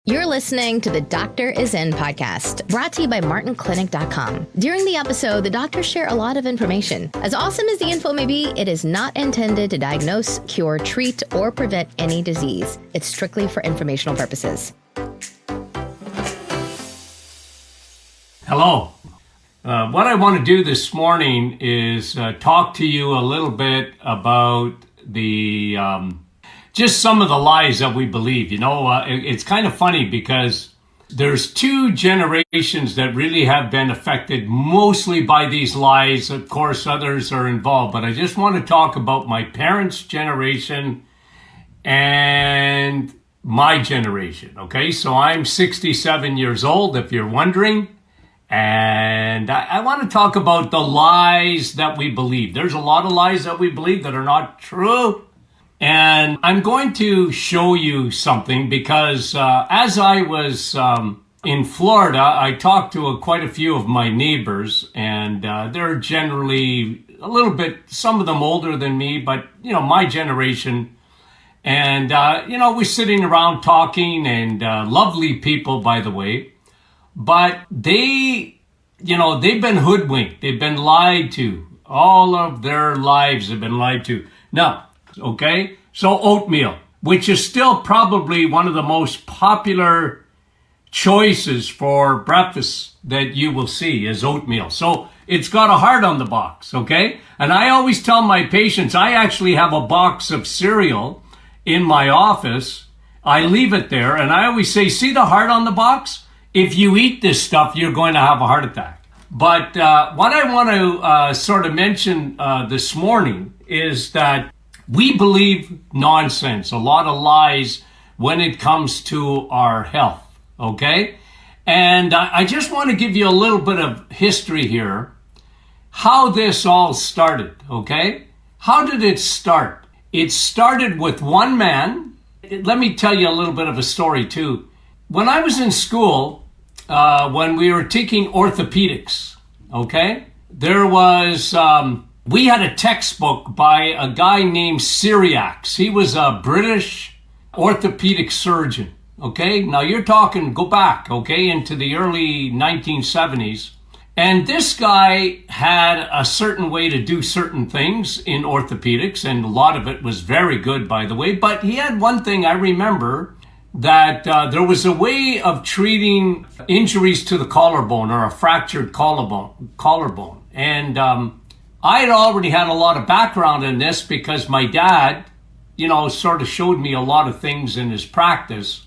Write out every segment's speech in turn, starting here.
You're listening to the Doctor Is In podcast, brought to you by MartinClinic.com. During the episode, the doctors share a lot of information. As awesome as the info may be, it is not intended to diagnose, cure, treat, or prevent any disease. It's strictly for informational purposes. Hello. What I want to do this morning is talk to you a little bit about the just some of the lies that we believe. You know, it's kind of funny because there's two generations that really have been affected mostly by these lies. Of course, others are involved, but I just want to talk about my parents' generation and my generation. Okay, so I'm 67 years old, if you're wondering. And I want to talk about the lies that we believe. There's a lot of lies that we believe that are not true. And I'm going to show you something because as I was in Florida, I talked to quite a few of my neighbors, and they're generally a little bit, some of them older than me, but, you know, my generation. And, you know, we're sitting around talking, and lovely people, by the way. But they, you know, they've been hoodwinked. They've been lied to. All of their lives have been lied to. Now, okay, so oatmeal, which is still probably one of the most popular choices for breakfast that you will see is oatmeal. So it's got a heart on the box, okay? And I always tell my patients, I actually have a box of cereal in my office. I leave it there, and I always say, see the heart on the box? If you eat this stuff, you're going to have a heart attack. But what I want to sort of mention this morning is that we believe nonsense, a lot of lies when it comes to our health, okay? And I just want to give you a little bit of history here, how this all started, okay? How did it start? It started with one man. Let me tell you a little bit of a story too. When I was in school, when we were taking orthopedics, okay, there was... we had a textbook by a guy named Cyriax. He was a British orthopedic surgeon, okay? Now you're talking, go back, okay, into the early 1970s. And this guy had a certain way to do certain things in orthopedics, and a lot of it was very good, by the way. But he had one thing I remember, that there was a way of treating injuries to the collarbone or a fractured collarbone. And I had already had a lot of background in this because my dad, you know, sort of showed me a lot of things in his practice,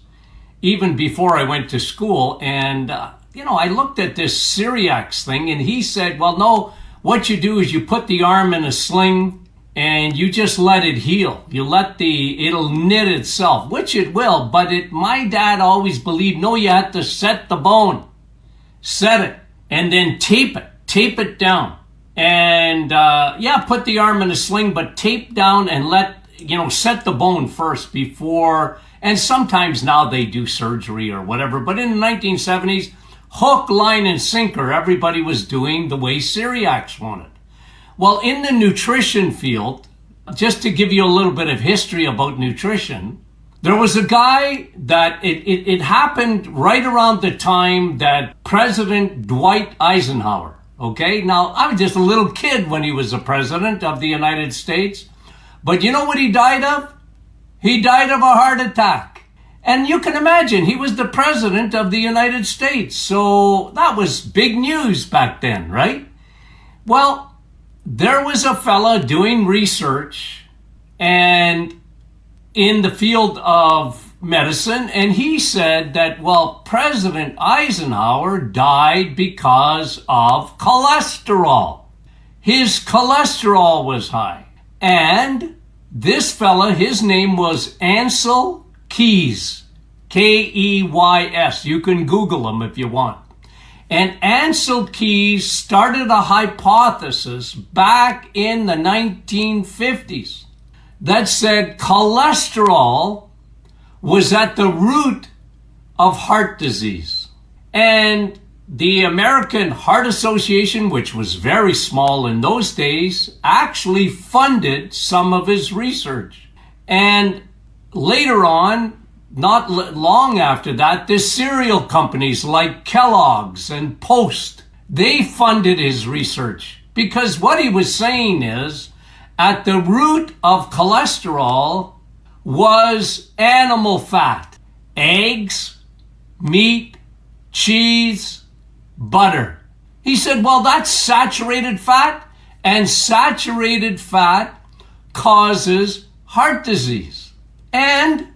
even before I went to school. And, you know, I looked at this Cyriax thing, and he said, well, no, what you do is you put the arm in a sling and you just let it heal. You let it'll knit itself, which it will. But my dad always believed, no, you have to set the bone, set it, and then tape it down. And put the arm in a sling, but tape down and set the bone first before. And sometimes now they do surgery or whatever. But in the 1970s, hook, line, and sinker, everybody was doing the way Cyriax wanted. Well, in the nutrition field, just to give you a little bit of history about nutrition, there was a guy that it happened right around the time that President Dwight Eisenhower, okay? Now, I was just a little kid when he was the president of the United States. But you know what he died of? He died of a heart attack. And you can imagine, he was the president of the United States. So that was big news back then, right? Well, there was a fella doing research and in the field of medicine, and he said that, well, President Eisenhower died because of cholesterol. His cholesterol was high. And this fella, his name was Ancel Keys, Keys. You can Google him if you want. And Ancel Keys started a hypothesis back in the 1950s that said cholesterol was at the root of heart disease. And the American Heart Association, which was very small in those days, actually funded some of his research. And later on, long after that, the cereal companies like Kellogg's and Post, they funded his research, because what he was saying is at the root of cholesterol was animal fat, eggs, meat, cheese, butter. He said, well, that's saturated fat, and saturated fat causes heart disease. And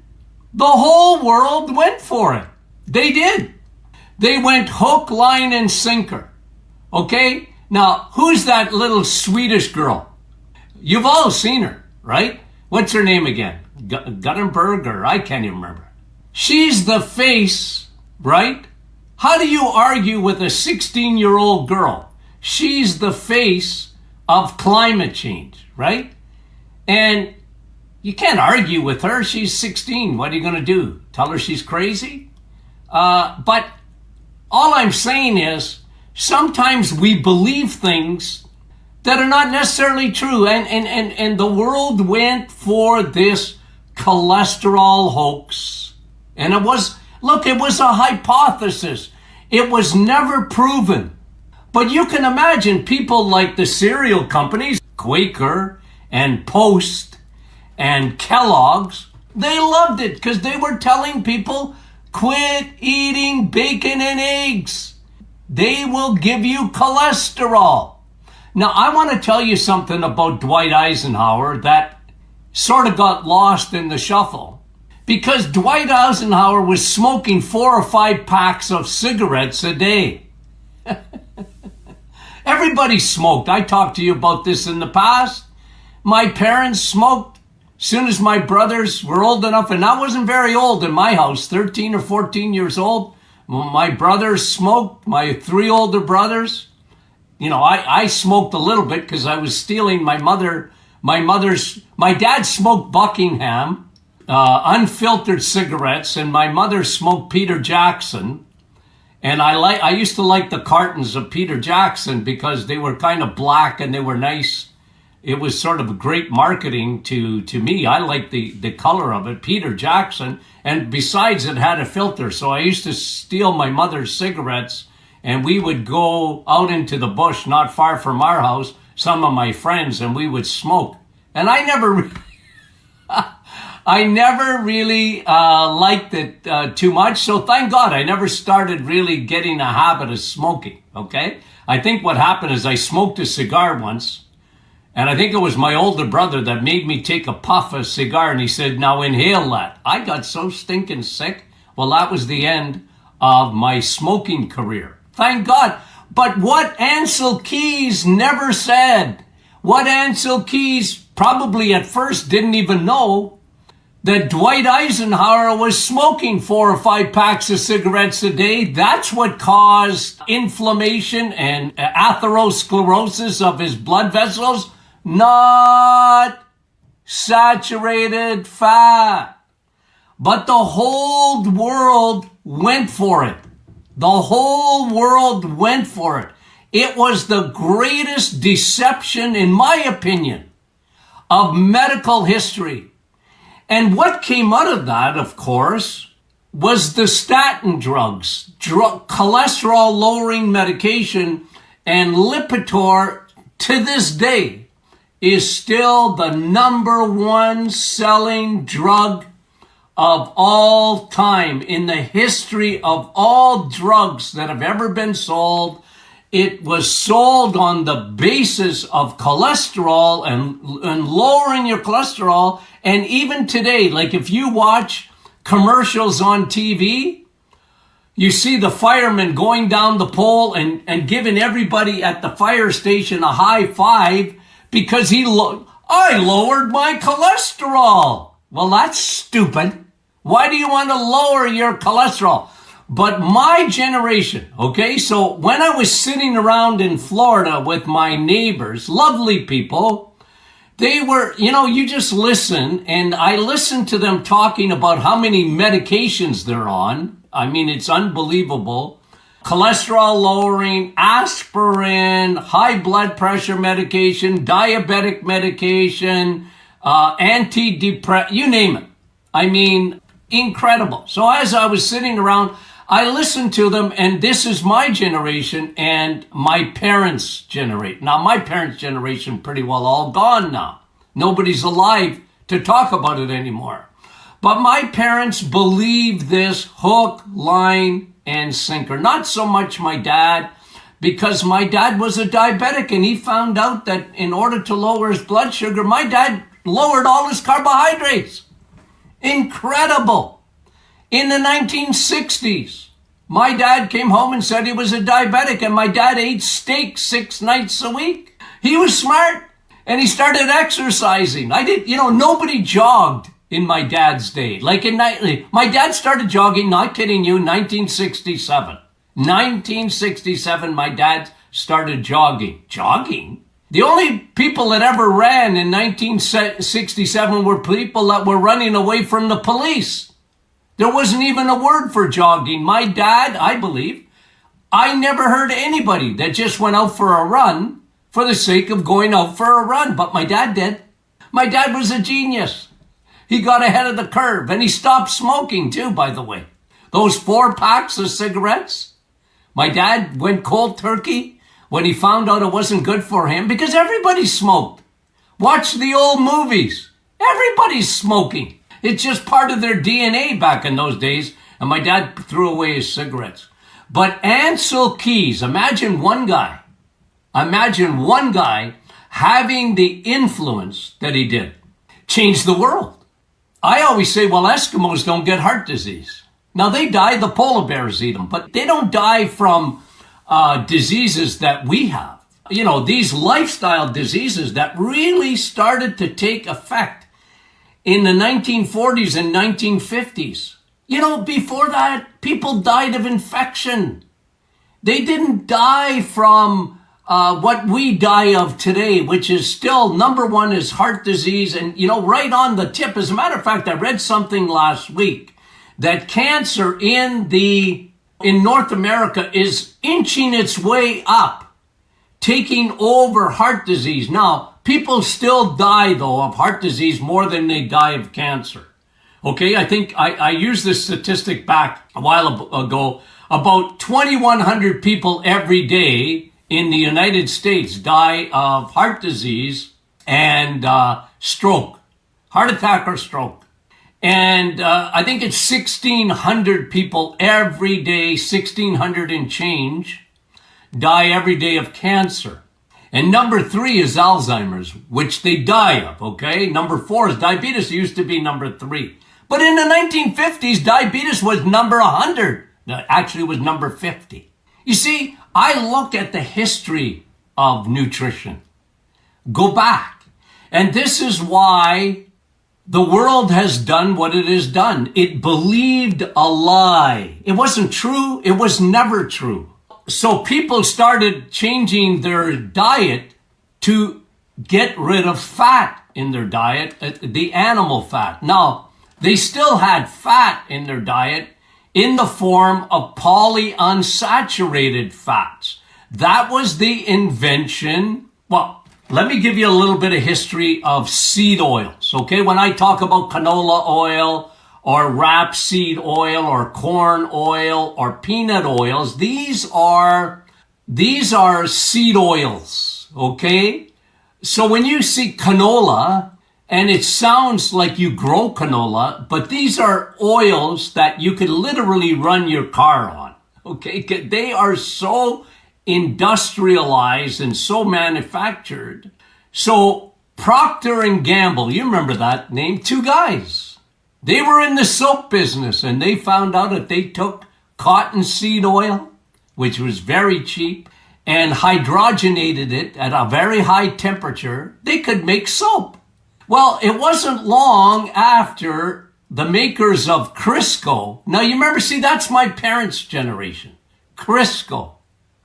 the whole world went for it. They did. They went hook, line, and sinker. Okay? Now, who's that little Swedish girl? You've all seen her, right? What's her name again? Guttenberg, or I can't even remember. She's the face, right? How do you argue with a 16-year-old girl? She's the face of climate change, right? And you can't argue with her. She's 16. What are you going to do? Tell her she's crazy? But all I'm saying is sometimes we believe things that are not necessarily true. And the world went for this cholesterol hoax. And it was a hypothesis. It was never proven. But you can imagine people like the cereal companies, Quaker and Post and Kellogg's, they loved it because they were telling people, quit eating bacon and eggs. They will give you cholesterol. Now, I want to tell you something about Dwight Eisenhower that sort of got lost in the shuffle. Because Dwight Eisenhower was smoking 4 or 5 packs of cigarettes a day. Everybody smoked. I talked to you about this in the past. My parents smoked. As soon as my brothers were old enough, and I wasn't very old in my house, 13 or 14 years old, my brothers smoked, my 3 older brothers. You know, I smoked a little bit because I was stealing my dad smoked Buckingham, unfiltered cigarettes, and my mother smoked Peter Jackson. And I used to like the cartons of Peter Jackson because they were kind of black and they were nice. It was sort of great marketing to me. I liked the color of it, Peter Jackson. And besides, it had a filter. So I used to steal my mother's cigarettes, and we would go out into the bush not far from our house, some of my friends, and we would smoke. And I never really liked it too much. So thank God I never started really getting a habit of smoking, okay? I think what happened is I smoked a cigar once, and I think it was my older brother that made me take a puff of cigar, and he said, now inhale that. I got so stinking sick. Well, that was the end of my smoking career. Thank God. But what Ancel Keys never said, what Ancel Keys probably at first didn't even know, that Dwight Eisenhower was smoking 4 or 5 packs of cigarettes a day. That's what caused inflammation and atherosclerosis of his blood vessels, not saturated fat. But the whole world went for it. The whole world went for it. It was the greatest deception, in my opinion, of medical history. And what came out of that, of course, was the statin drugs, cholesterol-lowering medication, and Lipitor, to this day, is still the #1 selling drug of all time in the history of all drugs that have ever been sold. It was sold on the basis of cholesterol and lowering your cholesterol. And even today, like if you watch commercials on TV, you see the fireman going down the pole and giving everybody at the fire station a high five because I lowered my cholesterol. Well, that's stupid. Why do you want to lower your cholesterol? But my generation, okay, so when I was sitting around in Florida with my neighbors, lovely people, they were, you just listen, and I listened to them talking about how many medications they're on. I mean, it's unbelievable. Cholesterol lowering, aspirin, high blood pressure medication, diabetic medication, antidepressant, you name it. I mean, Incredible. So as I was sitting around, I listened to them, and this is my generation and my parents' generation. Now, my parents' generation pretty well all gone now. Nobody's alive to talk about it anymore. But my parents believed this hook, line, and sinker. Not so much my dad, because my dad was a diabetic, and he found out that in order to lower his blood sugar, my dad lowered all his carbohydrates. Incredible. In the 1960s, my dad came home and said he was a diabetic, and my dad ate steak 6 nights a week. He was smart, and he started exercising. Nobody jogged in my dad's day. My dad started jogging, not kidding you, 1967. 1967, my dad started jogging. Jogging? The only people that ever ran in 1967 were people that were running away from the police. There wasn't even a word for jogging. My dad, I believe, I never heard anybody that just went out for a run for the sake of going out for a run. But my dad did. My dad was a genius. He got ahead of the curve, and he stopped smoking too, by the way. Those 4 packs of cigarettes, my dad went cold turkey when he found out it wasn't good for him, because everybody smoked. Watch the old movies. Everybody's smoking. It's just part of their DNA back in those days, and my dad threw away his cigarettes. But Ancel Keys, imagine one guy having the influence that he did, changed the world. I always say, well, Eskimos don't get heart disease. Now, they die, the polar bears eat them, but they don't die from diseases that we have. These lifestyle diseases that really started to take effect in the 1940s and 1950s. Before that, people died of infection. They didn't die from what we die of today, which is still number one is heart disease. And, right on the tip. As a matter of fact, I read something last week that cancer in North America is inching its way up, taking over heart disease. Now, people still die, though, of heart disease more than they die of cancer. Okay, I think I used this statistic back a while ago. About 2,100 people every day in the United States die of heart disease and stroke, heart attack or stroke. And I think it's 1,600 people every day, 1,600 and change, die every day of cancer. And number 3 is Alzheimer's, which they die of, okay? Number 4 is diabetes. It used to be number 3. But in the 1950s, diabetes was number 100. Actually, it was number 50. You see, I look at the history of nutrition. Go back. And this is why the world has done what it has done. It believed a lie. It wasn't true. It was never true. So people started changing their diet to get rid of fat in their diet, the animal fat. Now, they still had fat in their diet in the form of polyunsaturated fats. That was the invention. Well, let me give you a little bit of history of seed oils, okay? When I talk about canola oil or rapeseed oil or corn oil or peanut oils, these are seed oils, okay? So when you see canola, and it sounds like you grow canola, but these are oils that you could literally run your car on, okay? They are so industrialized and so manufactured. So Procter and Gamble, you remember that name, 2 guys. They were in the soap business, and they found out if they took cottonseed oil, which was very cheap, and hydrogenated it at a very high temperature, they could make soap. Well, it wasn't long after the makers of Crisco. Now, you remember, that's my parents' generation. Crisco.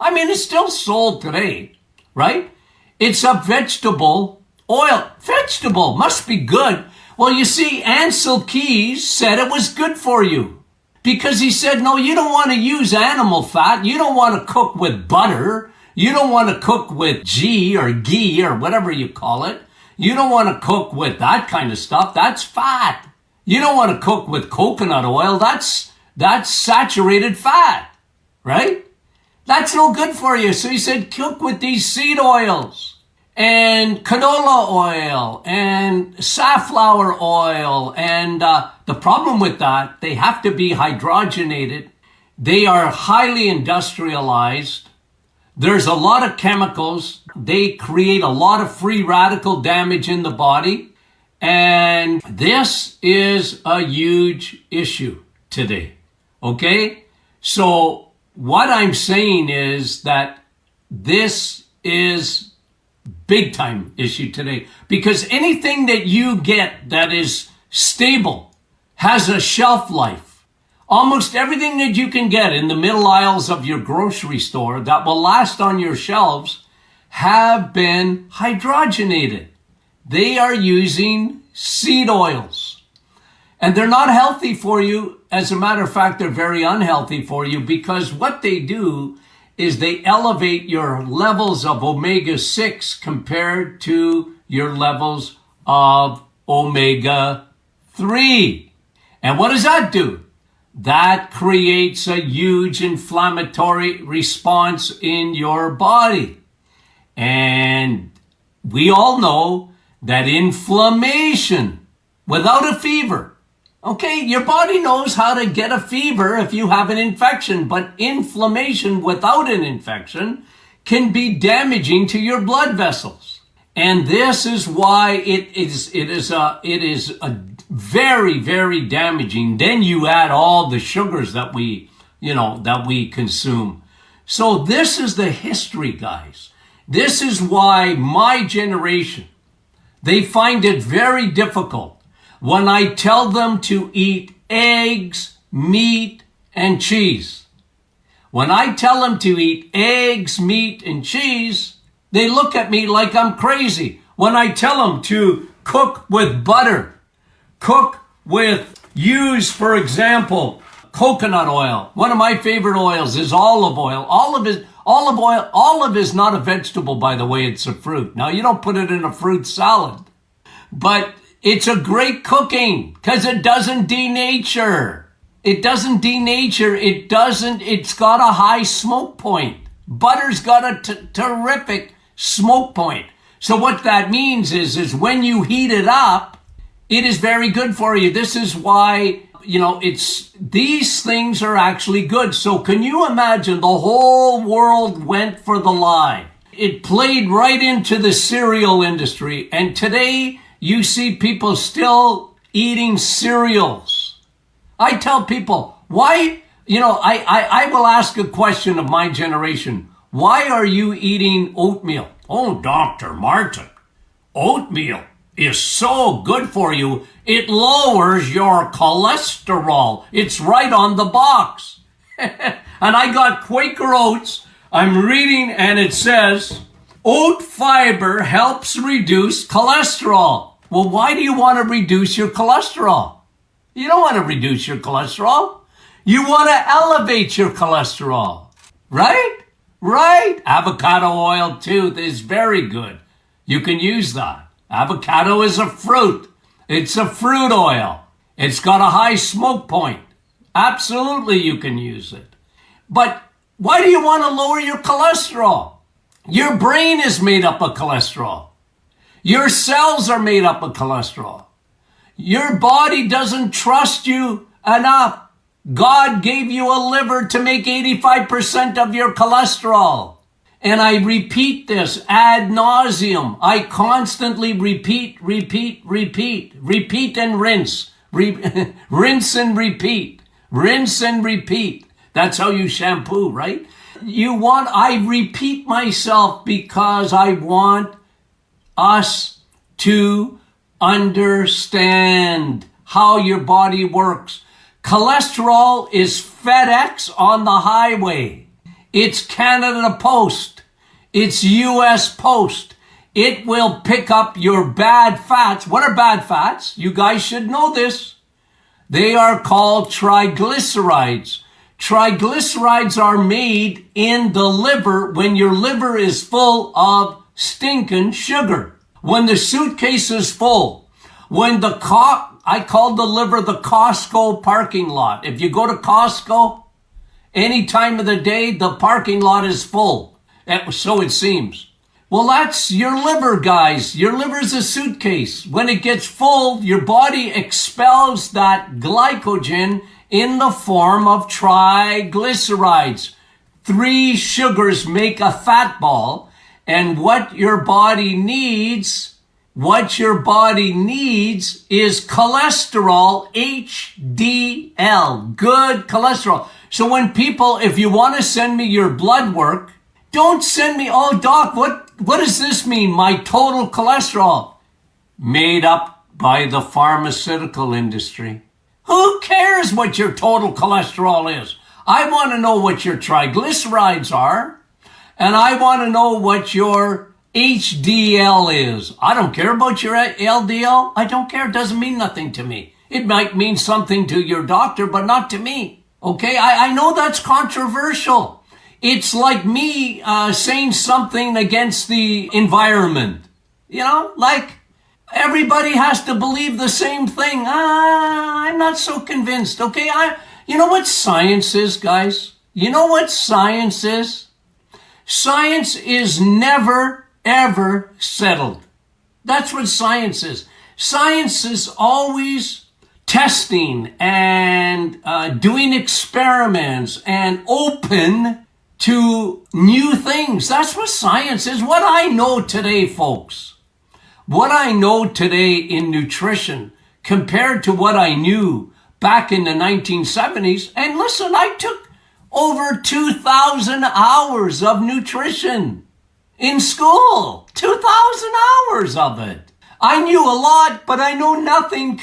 I mean, it's still sold today, right? It's a vegetable oil. Vegetable must be good. Well, you see, Ancel Keys said it was good for you because he said, no, you don't want to use animal fat. You don't want to cook with butter. You don't want to cook with ghee or whatever you call it. You don't want to cook with that kind of stuff. That's fat. You don't want to cook with coconut oil. That's saturated fat, right? That's no good for you. So he said, cook with these seed oils and canola oil and safflower oil. And the problem with that, they have to be hydrogenated. They are highly industrialized. There's a lot of chemicals. They create a lot of free radical damage in the body. And this is a huge issue today. Okay? So what I'm saying is that this is big time issue today, because anything that you get that is stable has a shelf life. Almost everything that you can get in the middle aisles of your grocery store that will last on your shelves have been hydrogenated. They are using seed oils. And they're not healthy for you. As a matter of fact, they're very unhealthy for you, because what they do is they elevate your levels of omega-6 compared to your levels of omega-3. And what does that do? That creates a huge inflammatory response in your body. And we all know that inflammation without a fever, okay, your body knows how to get a fever if you have an infection, but inflammation without an infection can be damaging to your blood vessels. And this is why it is a very, very damaging. Then you add all the sugars that we consume. So this is the history, guys. This is why my generation, they find it very difficult when I tell them to eat eggs, meat, and cheese. When I tell them to eat eggs, meat, and cheese, they look at me like I'm crazy. When I tell them to cook with butter, use, for example, coconut oil. One of my favorite oils is olive oil. Olive is not a vegetable, by the way, it's a fruit. Now, you don't put it in a fruit salad, but it's a great cooking because it doesn't denature. It's got a high smoke point. Butter's got a terrific smoke point. So what that means is when you heat it up, it is very good for you. This is why, these things are actually good. So can you imagine the whole world went for the lie? It played right into the cereal industry. And today you see people still eating cereals. I tell people, why, I will ask a question of my generation. Why are you eating oatmeal? Oh, Dr. Martin, oatmeal is so good for you. It lowers your cholesterol. It's right on the box. And I got Quaker Oats. I'm reading and it says, oat fiber helps reduce cholesterol. Well, why do you want to reduce your cholesterol? You don't want to reduce your cholesterol. You want to elevate your cholesterol, right? Right. Avocado oil too is very good. You can use that. Avocado is a fruit. It's a fruit oil. It's got a high smoke point. Absolutely, you can use it. But why do you want to lower your cholesterol? Your brain is made up of cholesterol. Your cells are made up of cholesterol. Your body doesn't trust you enough. God gave you a liver to make 85% of your cholesterol. And I repeat this ad nauseum. I constantly repeat and rinse. Rinse and repeat. Rinse and repeat. That's how you shampoo, right? I repeat myself because I want us to understand how your body works. Cholesterol is FedEx on the highway. It's Canada Post. It's US Post. It will pick up your bad fats. What are bad fats? You guys should know this. They are called triglycerides. Triglycerides are made in the liver when your liver is full of stinking sugar. When the suitcase is full, when the I call the liver the Costco parking lot. If you go to Costco, any time of the day, the parking lot is full. So it seems. Well, that's your liver, guys. Your liver's a suitcase. When it gets full, your body expels that glycogen in the form of triglycerides. 3 sugars make a fat ball. And what your body needs is cholesterol, HDL, good cholesterol. So when people, if you want to send me your blood work, don't send me, oh, doc, what does this mean? My total cholesterol. Made up by the pharmaceutical industry. Who cares what your total cholesterol is? I want to know what your triglycerides are, and I want to know what your HDL is. I don't care about your LDL. I don't care. It doesn't mean nothing to me. It might mean something to your doctor, but not to me. Okay? I know that's controversial. It's like me saying something against the environment. You know, like everybody has to believe the same thing. I'm not so convinced. Okay? You know what science is, guys? You know what science is? Science is never, ever settled. That's what science is. Science is always testing and doing experiments and open to new things. That's what science is. What I know today, folks, what I know today in nutrition compared to what I knew back in the 1970s, and listen, I took over 2,000 hours of nutrition in school. 2,000 hours of it. I knew a lot, but I knew nothing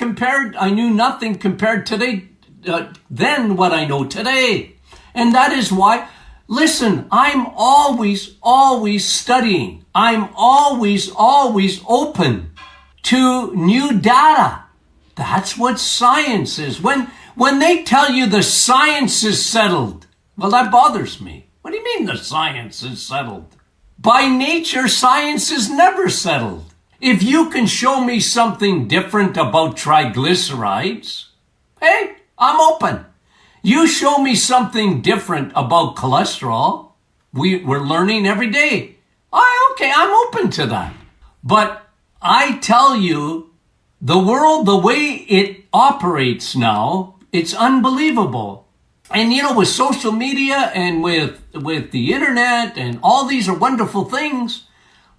compared today than what I know today. And that is why, listen, I'm always studying. I'm always open to new data. That's what science is. When they tell you the science is settled, well, that bothers me. What do you mean the science is settled? By nature, science is never settled. If you can show me something different about triglycerides, hey, I'm open. You show me something different about cholesterol, we're learning every day. Okay, I'm open to that. But I tell you, the world, the way it operates now, it's unbelievable. And you know, with social media and with the internet and all these are wonderful things,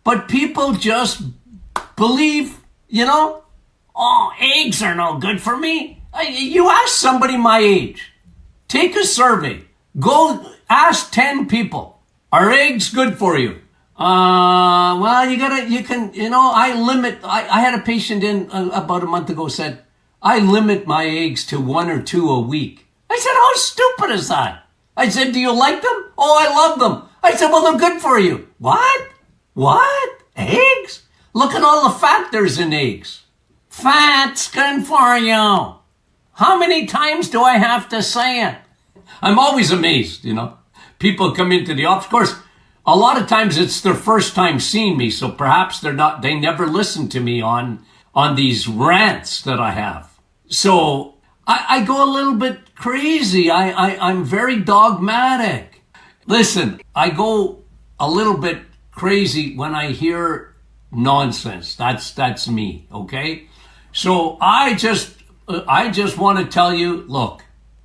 but people just believe, you know, oh, eggs are no good for me. You ask somebody my age, take a survey, go ask 10 people, are eggs good for you? Well, I had a patient in about a month ago said, I limit my eggs to 1 or 2 a week. I said, how stupid is that? I said, do you like them? Oh, I love them. I said, well, they're good for you. What? Eggs? Look at all the fat there's in eggs. Fat's good for you. How many times do I have to say it? I'm always amazed, you know. People come into the office. Of course, a lot of times it's their first time seeing me, so perhaps they never listen to me on these rants that I have. So I go a little bit crazy. I'm very dogmatic. Listen, I go a little bit crazy when I hear nonsense. That's me, okay? So I just want to tell you, look,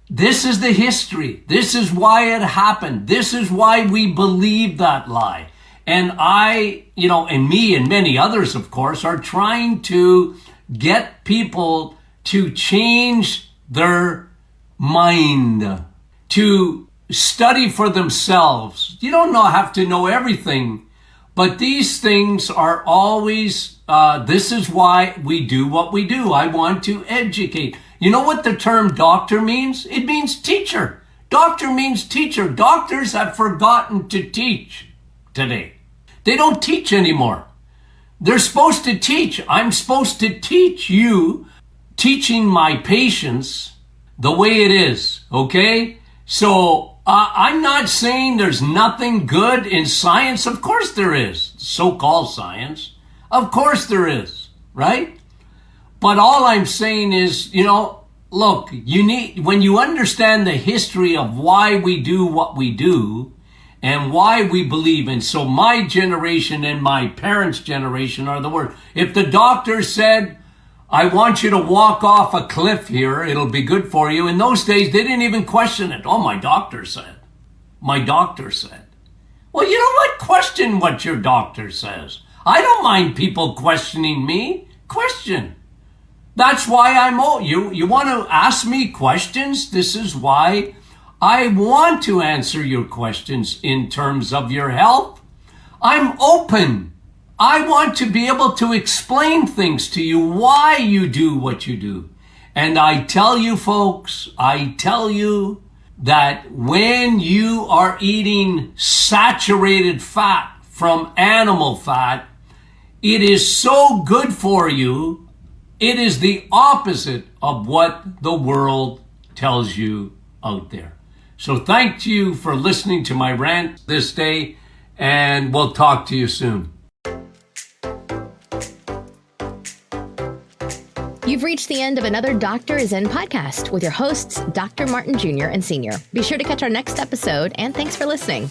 this is the history. This is why it happened. This is why we believe that lie. And and me and many others, of course, are trying to get people to change their mind, to study for themselves. You don't have to know everything, but these things are always, this is why we do what we do. I want to educate. You know what the term doctor means? It means teacher. Doctor means teacher. Doctors have forgotten to teach today. They don't teach anymore. They're supposed to teach. I'm supposed to teach you, teaching my patients the way it is, okay? So I'm not saying there's nothing good in science. Of course there is. So-called science. Of course there is, right? But all I'm saying is, look, when you understand the history of why we do what we do and why we believe in. So my generation and my parents' generation are the worst. If the doctor said, I want you to walk off a cliff here, it'll be good for you. In those days, they didn't even question it. Oh, my doctor said. My doctor said. Well, you know what? Question what your doctor says. I don't mind people questioning me. Question. That's why you want to ask me questions? This is why I want to answer your questions in terms of your health. I'm open. I want to be able to explain things to you, why you do what you do. And I tell you, folks, that when you are eating saturated fat from animal fat, it is so good for you. It is the opposite of what the world tells you out there. So thank you for listening to my rant this day, and we'll talk to you soon. You've reached the end of another Dr. is In podcast with your hosts, Dr. Martin Jr. and Sr. Be sure to catch our next episode, and thanks for listening.